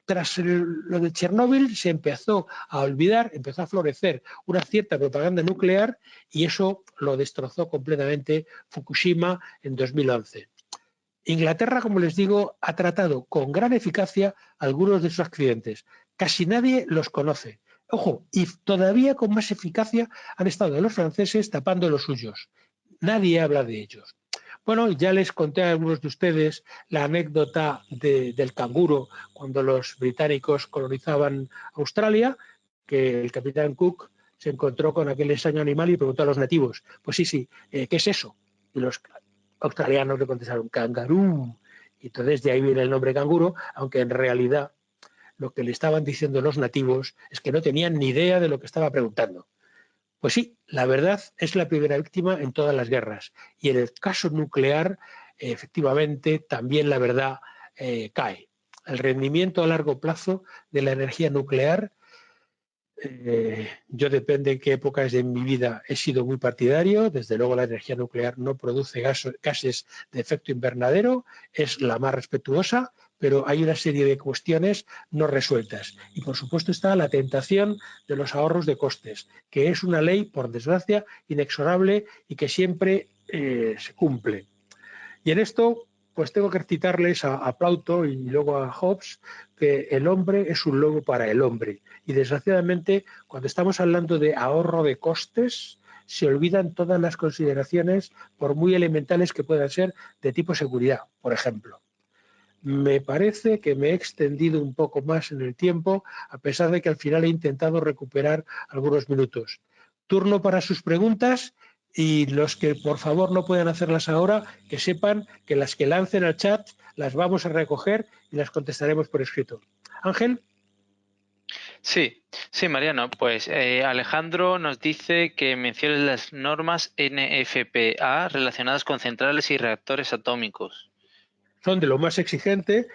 Tras lo de Chernóbil se empezó a olvidar, empezó a florecer una cierta propaganda nuclear y eso lo destrozó completamente Fukushima en 2011. Inglaterra, como les digo, ha tratado con gran eficacia algunos de sus accidentes. Casi nadie los conoce. Ojo, y todavía con más eficacia han estado los franceses tapando los suyos. Nadie habla de ellos. Bueno, ya les conté a algunos de ustedes la anécdota del canguro cuando los británicos colonizaban Australia, que el capitán Cook se encontró con aquel extraño animal y preguntó a los nativos, pues sí, ¿qué es eso? Y los australianos le contestaron kangaroo. Y entonces de ahí viene el nombre canguro, aunque en realidad lo que le estaban diciendo los nativos es que no tenían ni idea de lo que estaba preguntando. Pues sí, la verdad es la primera víctima en todas las guerras. Y en el caso nuclear, efectivamente, también la verdad cae. El rendimiento a largo plazo de la energía nuclear, yo depende en qué épocas de mi vida he sido muy partidario. Desde luego la energía nuclear no produce gases de efecto invernadero, es la más respetuosa, pero hay una serie de cuestiones no resueltas. Y por supuesto está la tentación de los ahorros de costes, que es una ley, por desgracia, inexorable y que siempre se cumple. Y en esto, pues tengo que citarles a Plauto y luego a Hobbes que el hombre es un lobo para el hombre. Y desgraciadamente, cuando estamos hablando de ahorro de costes, se olvidan todas las consideraciones, por muy elementales que puedan ser, de tipo seguridad, por ejemplo. Me parece que me he extendido un poco más en el tiempo, a pesar de que al final he intentado recuperar algunos minutos. Turno para sus preguntas y los que por favor no puedan hacerlas ahora, que sepan que las que lancen al chat las vamos a recoger y las contestaremos por escrito. Ángel. Sí, sí, Mariano. Pues Alejandro nos dice que menciones las normas NFPA relacionadas con centrales y reactores atómicos. Son de lo más exigente,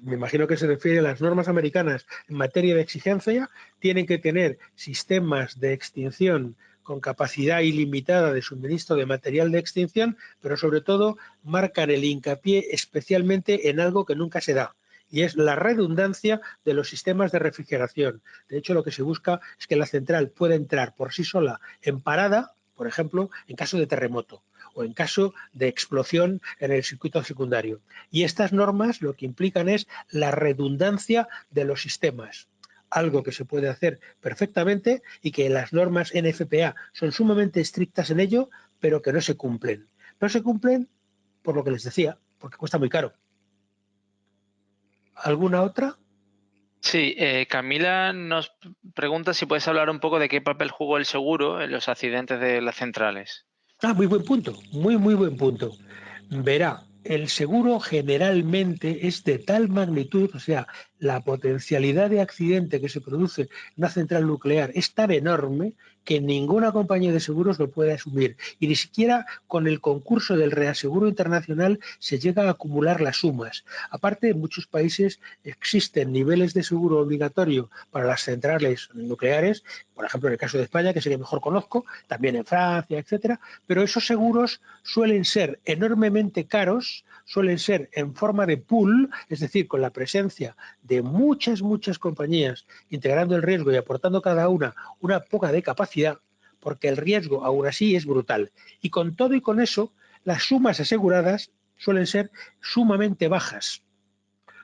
me imagino que se refiere a las normas americanas en materia de exigencia, tienen que tener sistemas de extinción con capacidad ilimitada de suministro de material de extinción, pero sobre todo marcan el hincapié especialmente en algo que nunca se da, y es la redundancia de los sistemas de refrigeración. De hecho, lo que se busca es que la central pueda entrar por sí sola en parada, por ejemplo, en caso de terremoto o en caso de explosión en el circuito secundario. Y estas normas lo que implican es la redundancia de los sistemas, algo que se puede hacer perfectamente y que las normas NFPA son sumamente estrictas en ello, pero que no se cumplen. No se cumplen por lo que les decía, porque cuesta muy caro. ¿Alguna otra? Sí, Camila nos pregunta si puedes hablar un poco de qué papel jugó el seguro en los accidentes de las centrales. Ah, muy buen punto, muy buen punto. Verá, el seguro generalmente es de tal magnitud, o sea, la potencialidad de accidente que se produce en una central nuclear es tan enorme que ninguna compañía de seguros lo puede asumir. Y ni siquiera con el concurso del reaseguro internacional se llega a acumular las sumas. Aparte, en muchos países existen niveles de seguro obligatorio para las centrales nucleares, por ejemplo, en el caso de España, que es el que mejor conozco, también en Francia, etcétera, pero esos seguros suelen ser enormemente caros, suelen ser en forma de pool, es decir, con la presencia de muchas compañías integrando el riesgo y aportando cada una poca de capacidad, porque el riesgo aún así es brutal. Y con todo y con eso, las sumas aseguradas suelen ser sumamente bajas.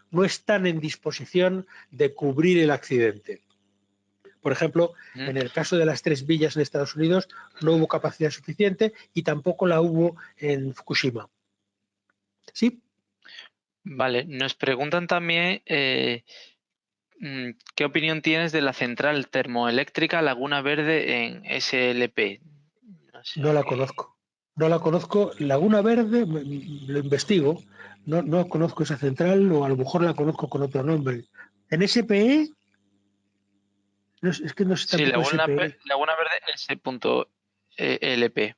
No están en disposición de cubrir el accidente. Por ejemplo, Ujú. en el caso de las Tres Villas en Estados Unidos no hubo capacidad suficiente y tampoco la hubo en Fukushima. ¿Sí? Vale, nos preguntan también ¿qué opinión tienes de la central termoeléctrica Laguna Verde en SLP? No sé No la qué. conozco. No la conozco. Laguna Verde, lo investigo. No, no conozco esa central, o a lo mejor la conozco con otro nombre. En SPE, no, es que no sé Sí, tampoco SPE. Laguna Verde S.LP.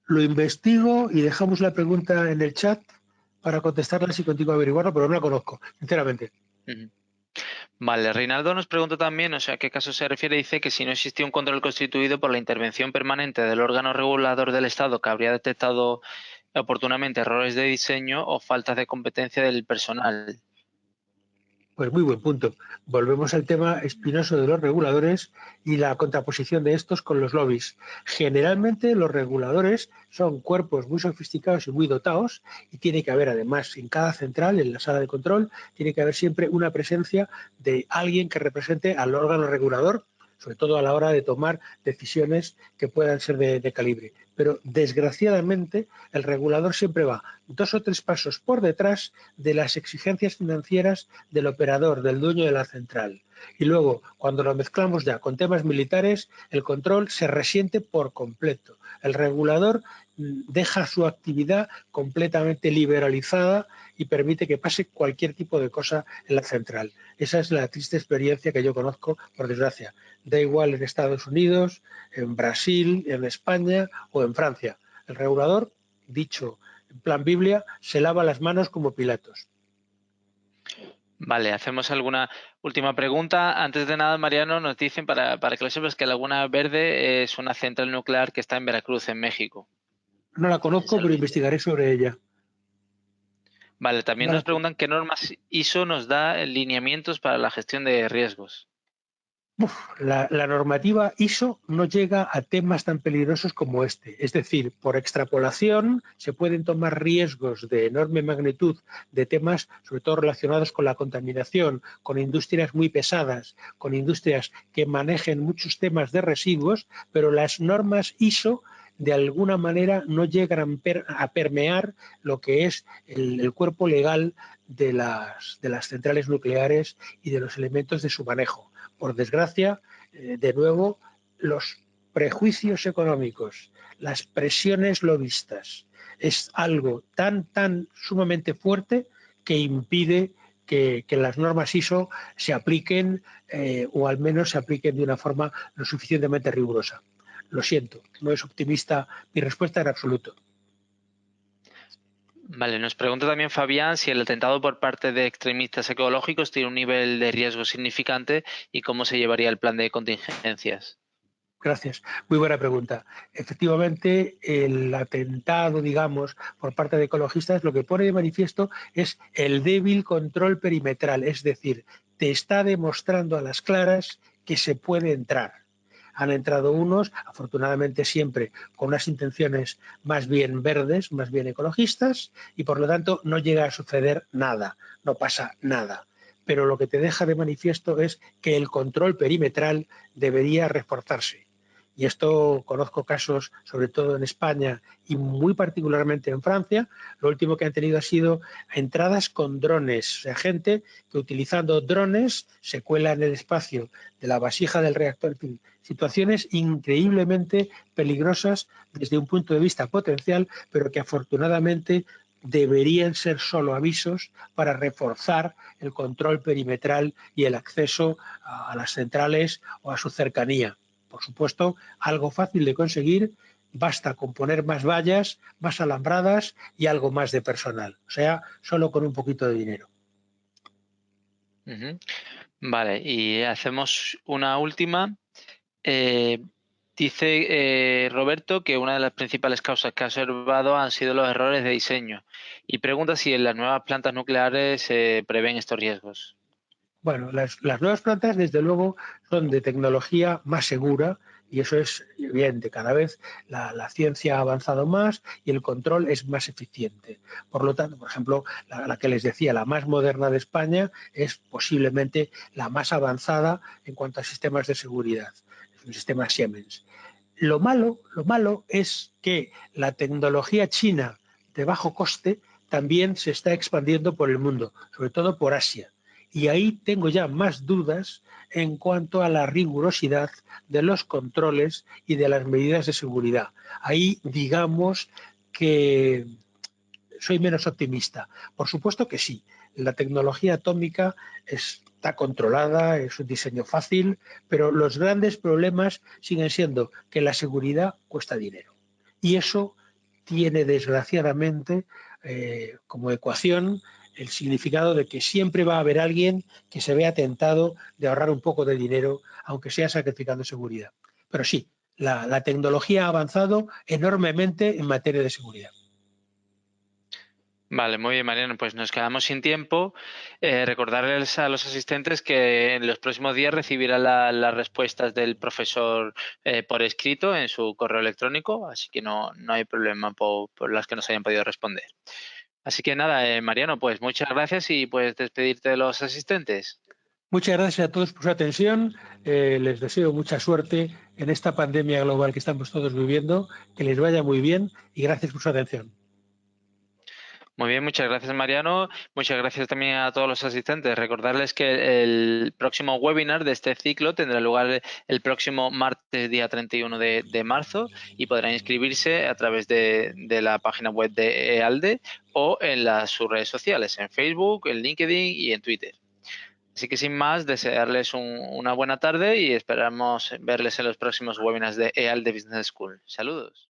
Lo investigo y dejamos la pregunta en el chat para contestarla si contigo averiguarlo, pero no la conozco, sinceramente. Ujú. Vale, Reinaldo nos pregunta también, o sea, a qué caso se refiere. Dice que si no existía un control constituido por la intervención permanente del órgano regulador del Estado que habría detectado oportunamente errores de diseño o faltas de competencia del personal. Pues muy buen punto. Volvemos al tema espinoso de los reguladores y la contraposición de estos con los lobbies. Generalmente los reguladores son cuerpos muy sofisticados y muy dotados, y tiene que haber, además, en cada central, en la sala de control, tiene que haber siempre una presencia de alguien que represente al órgano regulador, sobre todo a la hora de tomar decisiones que puedan ser de calibre. Pero desgraciadamente el regulador siempre va 2 o 3 pasos por detrás de las exigencias financieras del operador, del dueño de la central. Y luego, cuando lo mezclamos ya con temas militares, el control se resiente por completo. El regulador deja su actividad completamente liberalizada y permite que pase cualquier tipo de cosa en la central. Esa es la triste experiencia que yo conozco, por desgracia. Da igual en Estados Unidos, en Brasil, en España o en Francia. El regulador, dicho en plan Biblia, se lava las manos como Pilatos. Vale, hacemos alguna última pregunta. Antes de nada, Mariano, nos dicen para que lo sepas que Laguna Verde es una central nuclear que está en Veracruz, en México, No la en conozco, San pero Luis. investigaré sobre ella. Vale, también No la nos conozco. preguntan qué normas ISO nos da lineamientos para la gestión de riesgos. La normativa ISO no llega a temas tan peligrosos como este. Es decir, por extrapolación se pueden tomar riesgos de enorme magnitud de temas, sobre todo relacionados con la contaminación, con industrias muy pesadas, con industrias que manejen muchos temas de residuos, pero las normas ISO de alguna manera no llegan a permear lo que es el cuerpo legal de las centrales nucleares y de los elementos de su manejo. Por desgracia, de nuevo, los prejuicios económicos, las presiones lobistas, es algo tan sumamente fuerte que impide que las normas ISO se apliquen, o al menos se apliquen de una forma lo suficientemente rigurosa. Lo siento, no es optimista mi respuesta en absoluto. Vale, nos pregunta también Fabián si el atentado por parte de extremistas ecológicos tiene un nivel de riesgo significante y cómo se llevaría el plan de contingencias. Gracias. Muy buena pregunta. Efectivamente, el atentado, digamos, por parte de ecologistas, lo que pone de manifiesto es el débil control perimetral, es decir, te está demostrando a las claras que se puede entrar. Han entrado unos, afortunadamente siempre con unas intenciones más bien verdes, más bien ecologistas, y por lo tanto no llega a suceder nada, no pasa nada. Pero lo que te deja de manifiesto es que el control perimetral debería reforzarse. Y esto conozco casos, sobre todo en España y muy particularmente en Francia. Lo último que han tenido ha sido entradas con drones, o sea, gente que utilizando drones se cuela en el espacio de la vasija del reactor. En fin, situaciones increíblemente peligrosas desde un punto de vista potencial, pero que afortunadamente deberían ser solo avisos para reforzar el control perimetral y el acceso a las centrales o a su cercanía. Por supuesto, algo fácil de conseguir, basta con poner más vallas, más alambradas y algo más de personal, o sea, solo con un poquito de dinero. Ujú. Vale, y hacemos una última. Eh, dice Roberto que una de las principales causas que ha observado han sido los errores de diseño y pregunta si en las nuevas plantas nucleares se prevén estos riesgos. Bueno, las nuevas plantas, desde luego, son de tecnología más segura, y eso es evidente. Cada vez la ciencia ha avanzado más y el control es más eficiente. Por lo tanto, por ejemplo, la que les decía, la más moderna de España, es posiblemente la más avanzada en cuanto a sistemas de seguridad. Es un sistema Siemens. Lo malo es que la tecnología china de bajo coste también se está expandiendo por el mundo, sobre todo por Asia. Y ahí tengo ya más dudas en cuanto a la rigurosidad de los controles y de las medidas de seguridad. Ahí, digamos, que soy menos optimista. Por supuesto que sí, la tecnología atómica está controlada, es un diseño fácil, pero los grandes problemas siguen siendo que la seguridad cuesta dinero. Y eso tiene, desgraciadamente, como ecuación el significado de que siempre va a haber alguien que se vea tentado de ahorrar un poco de dinero, aunque sea sacrificando seguridad. Pero sí, la tecnología ha avanzado enormemente en materia de seguridad. Vale, muy bien, Mariano. Pues nos quedamos sin tiempo. Recordarles a los asistentes que en los próximos días recibirán las respuestas del profesor por escrito en su correo electrónico, así que no hay problema por las que nos hayan podido responder. Así que nada, Mariano, pues muchas gracias y puedes despedirte de los asistentes. Muchas gracias a todos por su atención. Les deseo mucha suerte en esta pandemia global que estamos todos viviendo, que les vaya muy bien y gracias por su atención. Muy bien, muchas gracias, Mariano. Muchas gracias también a todos los asistentes. Recordarles que el próximo webinar de este ciclo tendrá lugar el próximo martes, día 31 de marzo, y podrán inscribirse a través de la página web de EALDE o en sus redes sociales, en Facebook, en LinkedIn y en Twitter. Así que sin más, desearles una buena tarde y esperamos verles en los próximos webinars de EALDE Business School. Saludos.